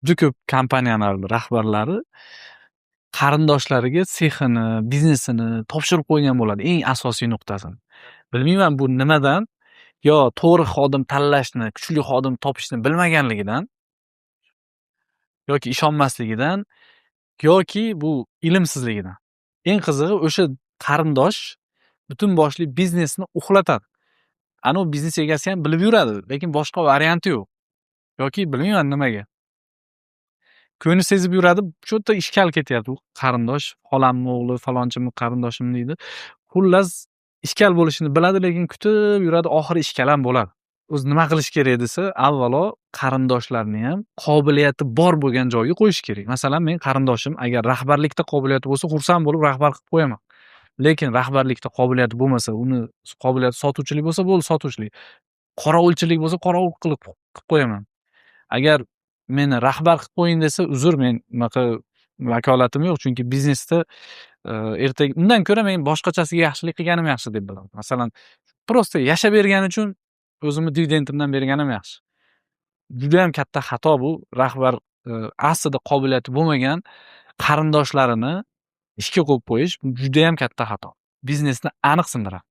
juda ko'p kompaniyalar rahbarlari qarindoshlariga sexini, biznesini topshirib qo'ygan bo'ladi, eng asosiy nuqtasini. Bilmayman bu nimadan, yo to'g'ri xodim tanlashni, kuchli xodim topishni bilmaganligidan yoki ishonmasligidan yoki bu ilmsizligidan. Eng qizig'i o'sha qarindosh butun boshli biznesni uxlatadi. Ana u biznes egasi ham bilib yuradi, lekin boshqa varianti yo'q. Yoki bilmayman nimaga. Ko'ngli sezib yuradi, shu yerda ishkal ketyapti. U qarindosh, xolamni o'g'li, falonchimni qarindoshim deydi. Xullas, ishkal bo'lishini biladi, lekin kutib yuradi, oxiri ishkal ham bo'ladi. O'zi nima qilish kerak desa, avvalo qarindoshlarni ham qobiliyati bor bo'lgan joyga qo'yish kerak. Masalan, men qarindoshim agar rahbarlikda qobiliyati bo'lsa, xursand bo'lib rahbar qilib qo'yaman. Lekin rahbarlikda qobiliyati bo'lmasa, uni qobiliyati sotuvchilik bo'lsa, bo'ldi sotuvchilik. Qorovulchilik bo'lsa, qorovul qilib qo'yaman. Agar meni rahbar qilib qo'ying desa, uzr, men unaqa vakolatim yo'q, chunki biznesda ertaga undan ko'ra men boshqachasiga yaxshilik qilganim yaxshi deb bilaman. Masalan, prosta yashab bergani uchun o'zimni dividendimdan berganim yaxshi. Juda ham katta xato bu. Rahbar aslida qobiliyati bo'lmagan qarindoshlarini ishga qo'yib qo'yish juda ham katta xato. Biznesni aniq sindiradi.